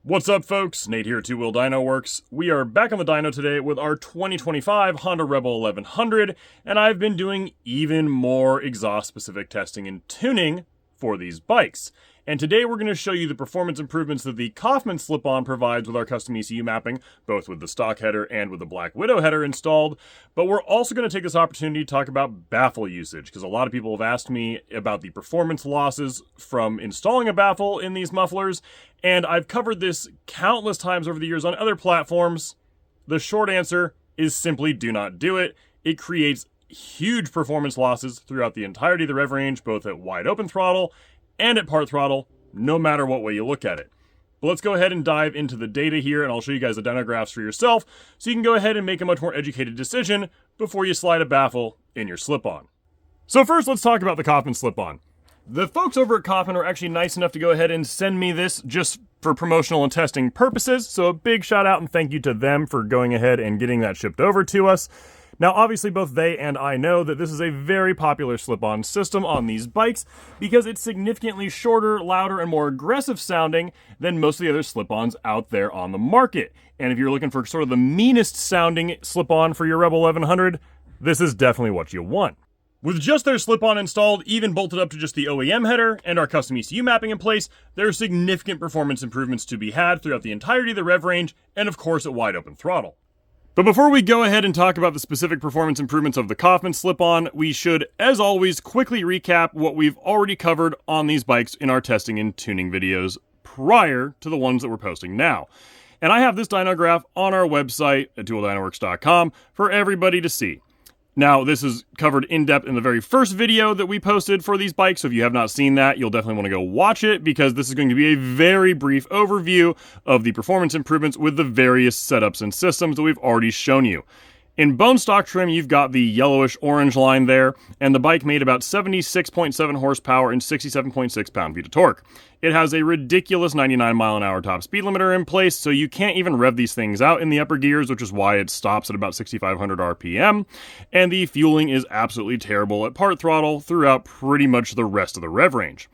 What's up, folks? Nate here at Two Wheel Dyno Works. We are back on the dyno today with our 2025 Honda Rebel 1100, and I've been doing even more exhaust-specific testing and tuning for these bikes. And today we're going to show you the performance improvements that the Kaufman slip-on provides with our custom ECU mapping, both with the stock header and with the Black Widow header installed. But we're also going to take this opportunity to talk about baffle usage, because a lot of people have asked me about the performance losses from installing a baffle in these mufflers, and I've covered this countless times over the years on other platforms. The short answer is simply do not do it. It creates huge performance losses throughout the entirety of the rev range, both at wide open throttle and at part throttle, no matter what way you look at it. But let's go ahead and dive into the data here, and I'll show you guys the dyno graphs for yourself, so you can go ahead and make a much more educated decision before you slide a baffle in your slip-on. So first, let's talk about the Kaufman slip-on. The folks over at Kaufman are actually nice enough to go ahead and send me this just for promotional and testing purposes, so a big shout out and thank you to them for going ahead and getting that shipped over to us. Now, obviously, both they and I know that this is a very popular slip-on system on these bikes because it's significantly shorter, louder, and more aggressive sounding than most of the other slip-ons out there on the market. And if you're looking for sort of the meanest sounding slip-on for your Rebel 1100, this is definitely what you want. With just their slip-on installed, even bolted up to just the OEM header and our custom ECU mapping in place, there are significant performance improvements to be had throughout the entirety of the rev range and, of course, at wide open throttle. But before we go ahead and talk about the specific performance improvements of the Kaufman slip-on, we should, as always, quickly recap what we've already covered on these bikes in our testing and tuning videos prior to the ones that we're posting now. And I have this dyno graph on our website at twowheeldynoworks.com for everybody to see. Now, this is covered in depth in the very first video that we posted for these bikes, so if you have not seen that, you'll definitely want to go watch it, because this is going to be a very brief overview of the performance improvements with the various setups and systems that we've already shown you. In bone stock trim, you've got the yellowish orange line there, and the bike made about 76.7 horsepower and 67.6 pound-feet of torque. It has a ridiculous 99 mile an hour top speed limiter in place, so you can't even rev these things out in the upper gears, which is why it stops at about 6,500 RPM, and the fueling is absolutely terrible at part throttle throughout pretty much the rest of the rev range.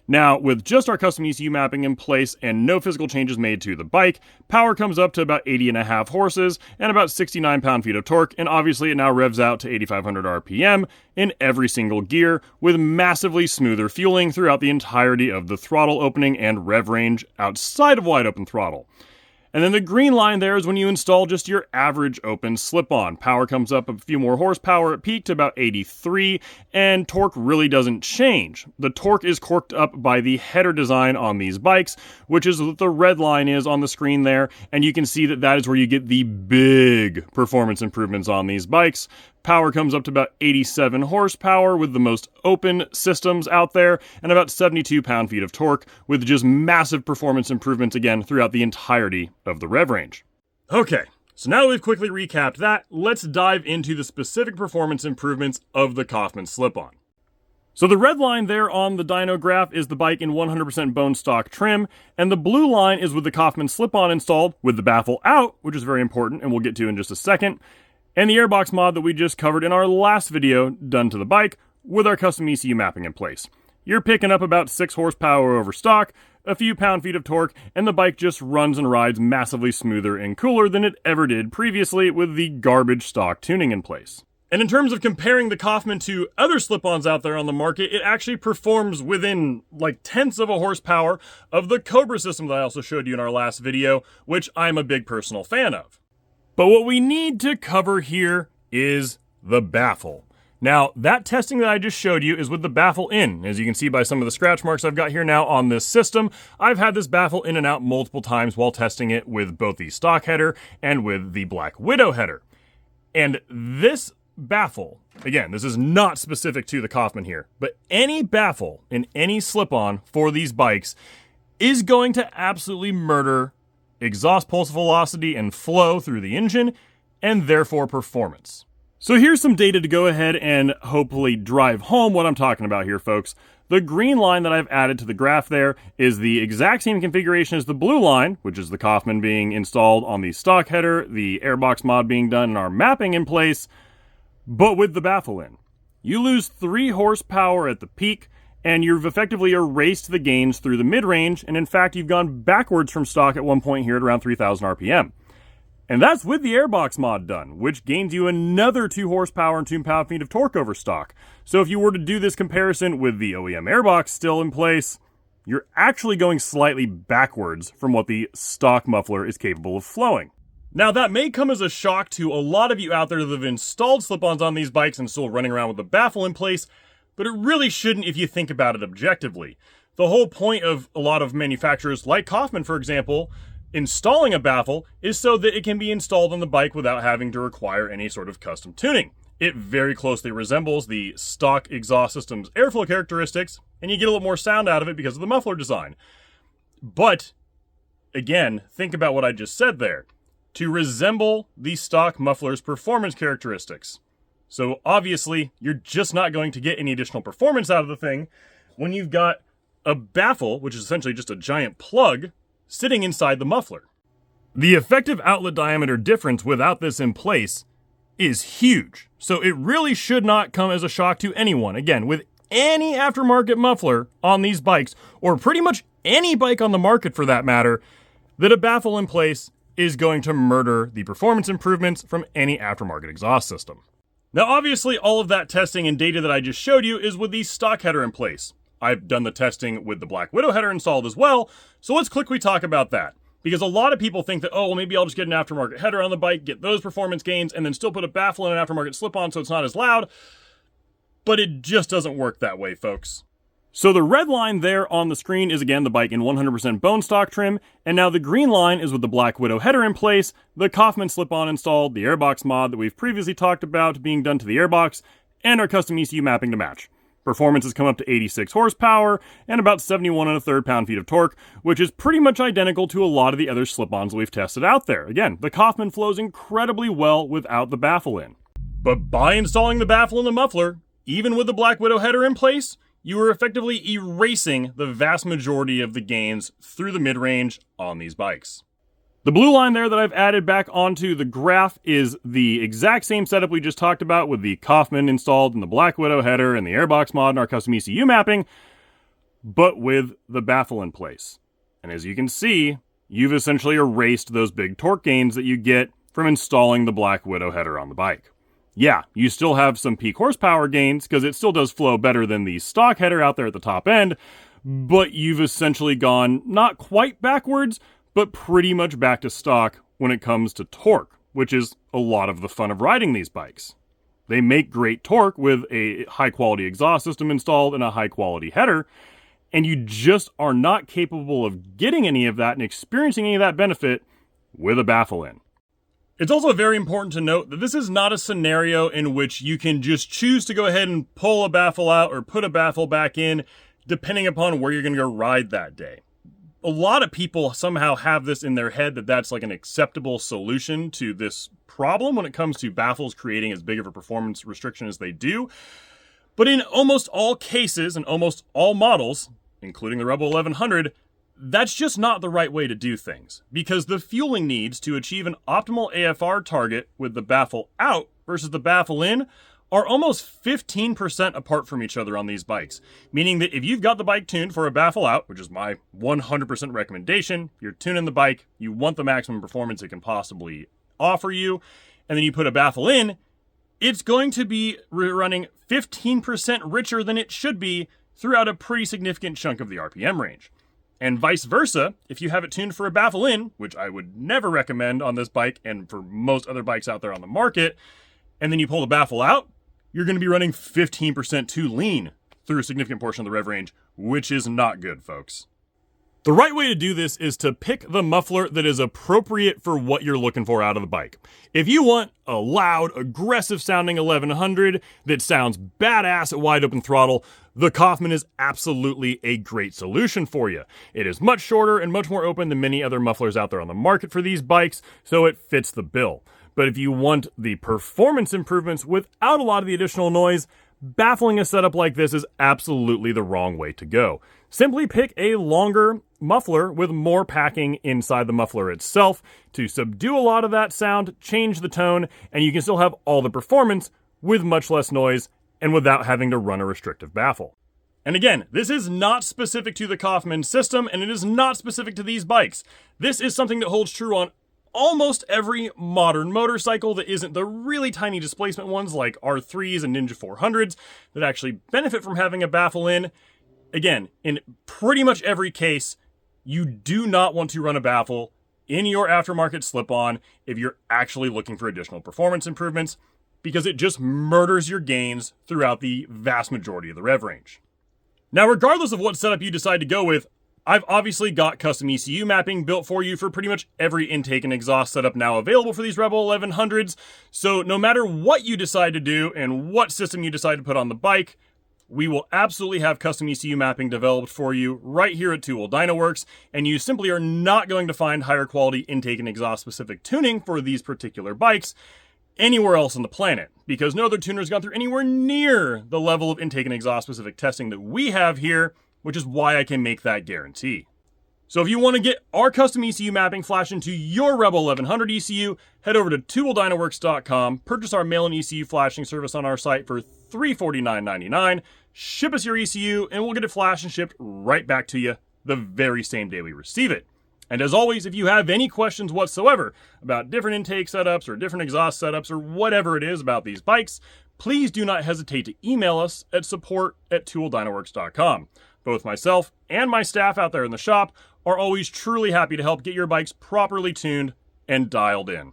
Now, with just our custom ECU mapping in place and no physical changes made to the bike, power comes up to about 80.5 horses and about 69 pound-feet of torque, and obviously it now revs out to 8,500 RPM in every single gear, with massively smoother fueling throughout the entirety of the throttle opening and rev range outside of wide open throttle. And then the green line there is when you install just your average open slip-on. Power comes up a few more horsepower at peak to about 83, and torque really doesn't change. The torque is corked up by the header design on these bikes, which is what the red line is on the screen there, and you can see that that is where you get the big performance improvements on these bikes. Power comes up to about 87 horsepower with the most open systems out there, and about 72 pound-feet of torque, with just massive performance improvements again throughout the entirety of the rev range. Okay, so now that we've quickly recapped that, let's dive into the specific performance improvements of the Kaufman slip-on. So the red line there on the dyno graph is the bike in 100% bone stock trim, and the blue line is with the Kaufman slip-on installed with the baffle out, which is very important and we'll get to in just a second, and the airbox mod that we just covered in our last video done to the bike with our custom ECU mapping in place. You're picking up about 6 horsepower over stock, a few pound-feet of torque, and the bike just runs and rides massively smoother and cooler than it ever did previously with the garbage stock tuning in place. And in terms of comparing the Kaufman to other slip-ons out there on the market, it actually performs within like tenths of a horsepower of the Cobra system that I also showed you in our last video, which I'm a big personal fan of. But what we need to cover here is the baffle. Now, that testing that I just showed you is with the baffle in. As you can see by some of the scratch marks I've got here now on this system, I've had this baffle in and out multiple times while testing it with both the stock header and with the Black Widow header. And this baffle, again, this is not specific to the Kaufman here, but any baffle in any slip-on for these bikes is going to absolutely murder exhaust pulse velocity and flow through the engine, and therefore performance. So here's some data to go ahead and hopefully drive home what I'm talking about here, folks. The green line that I've added to the graph there is the exact same configuration as the blue line, which is the Kaufman being installed on the stock header, the airbox mod being done, and our mapping in place, but with the baffle in. You lose 3 horsepower at the peak, and you've effectively erased the gains through the mid-range, and in fact, you've gone backwards from stock at one point here at around 3,000 RPM. And that's with the airbox mod done, which gains you another 2 horsepower and 2 pound-feet of torque over stock. So if you were to do this comparison with the OEM airbox still in place, you're actually going slightly backwards from what the stock muffler is capable of flowing. Now that may come as a shock to a lot of you out there that have installed slip-ons on these bikes and still running around with the baffle in place, but it really shouldn't if you think about it objectively. The whole point of a lot of manufacturers, like Kaufman for example, installing a baffle is so that it can be installed on the bike without having to require any sort of custom tuning. It very closely resembles the stock exhaust system's airflow characteristics, and you get a little more sound out of it because of the muffler design. But, again, think about what I just said there. To resemble the stock muffler's performance characteristics. So obviously, you're just not going to get any additional performance out of the thing when you've got a baffle, which is essentially just a giant plug, sitting inside the muffler. The effective outlet diameter difference without this in place is huge. So it really should not come as a shock to anyone. Again, with any aftermarket muffler on these bikes, or pretty much any bike on the market for that matter, that a baffle in place is going to murder the performance improvements from any aftermarket exhaust system. Now obviously all of that testing and data that I just showed you is with the stock header in place. I've done the testing with the Black Widow header installed as well, so let's quickly talk about that. Because a lot of people think that, oh, well, maybe I'll just get an aftermarket header on the bike, get those performance gains, and then still put a baffle in an aftermarket slip-on so it's not as loud. But it just doesn't work that way, folks. So the red line there on the screen is again the bike in 100% bone stock trim, and now the green line is with the Black Widow header in place, the Kaufman slip-on installed, the airbox mod that we've previously talked about being done to the airbox, and our custom ECU mapping to match. Performance has come up to 86 horsepower and about 71 1/3 pound-feet of torque, which is pretty much identical to a lot of the other slip-ons we've tested out there. Again, the Kaufman flows incredibly well without the baffle in. But by installing the baffle in the muffler, even with the Black Widow header in place, you are effectively erasing the vast majority of the gains through the mid-range on these bikes. The blue line there that I've added back onto the graph is the exact same setup we just talked about with the Kaufman installed in the Black Widow header and the airbox mod and our custom ECU mapping, but with the baffle in place. And as you can see, you've essentially erased those big torque gains that you get from installing the Black Widow header on the bike. Yeah, you still have some peak horsepower gains because it still does flow better than the stock header out there at the top end, but you've essentially gone not quite backwards, but pretty much back to stock when it comes to torque, which is a lot of the fun of riding these bikes. They make great torque with a high-quality exhaust system installed and a high-quality header, and you just are not capable of getting any of that and experiencing any of that benefit with a baffle in. It's also very important to note that this is not a scenario in which you can just choose to go ahead and pull a baffle out or put a baffle back in, depending upon where you're going to go ride that day. A lot of people somehow have this in their head that that's like an acceptable solution to this problem when it comes to baffles creating as big of a performance restriction as they do. But in almost all cases and almost all models, including the Rebel 1100, that's just not the right way to do things, because the fueling needs to achieve an optimal AFR target with the baffle out versus the baffle in are almost 15% apart from each other on these bikes. Meaning that if you've got the bike tuned for a baffle out, which is my 100% recommendation, you're tuning the bike, you want the maximum performance it can possibly offer you, and then you put a baffle in, it's going to be running 15% richer than it should be throughout a pretty significant chunk of the RPM range. And vice versa, if you have it tuned for a baffle in, which I would never recommend on this bike and for most other bikes out there on the market, and then you pull the baffle out, you're going to be running 15% too lean through a significant portion of the rev range, which is not good, folks. The right way to do this is to pick the muffler that is appropriate for what you're looking for out of the bike. If you want a loud, aggressive sounding 1100 that sounds badass at wide open throttle, the Kaufman is absolutely a great solution for you. It is much shorter and much more open than many other mufflers out there on the market for these bikes, so it fits the bill. But if you want the performance improvements without a lot of the additional noise, baffling a setup like this is absolutely the wrong way to go. Simply pick a longer muffler with more packing inside the muffler itself to subdue a lot of that sound, change the tone, and you can still have all the performance with much less noise and without having to run a restrictive baffle. And again, this is not specific to the Kaufman system, and it is not specific to these bikes. This is something that holds true on almost every modern motorcycle that isn't the really tiny displacement ones like R3s and Ninja 400s that actually benefit from having a baffle in. Again, in pretty much every case, you do not want to run a baffle in your aftermarket slip-on if you're actually looking for additional performance improvements, because it just murders your gains throughout the vast majority of the rev range. Now, regardless of what setup you decide to go with, I've obviously got custom ECU mapping built for you for pretty much every intake and exhaust setup now available for these Rebel 1100s. So no matter what you decide to do and what system you decide to put on the bike, we will absolutely have custom ECU mapping developed for you right here at Two-Wheel Dyno Works, and you simply are not going to find higher quality intake and exhaust specific tuning for these particular bikes anywhere else on the planet, because no other tuner has gone through anywhere near the level of intake and exhaust specific testing that we have here, which is why I can make that guarantee. So if you want to get our custom ECU mapping flashed into your Rebel 1100 ECU, head over to TwoWheelDynoWorks.com, purchase our mail-in ECU flashing service on our site for $349.99, ship us your ECU, and we'll get it flashed and shipped right back to you the very same day we receive it. And as always, if you have any questions whatsoever about different intake setups or different exhaust setups or whatever it is about these bikes, please do not hesitate to email us at support@TwoWheelDynoWorks.com. Both myself and my staff out there in the shop are always truly happy to help get your bikes properly tuned and dialed in.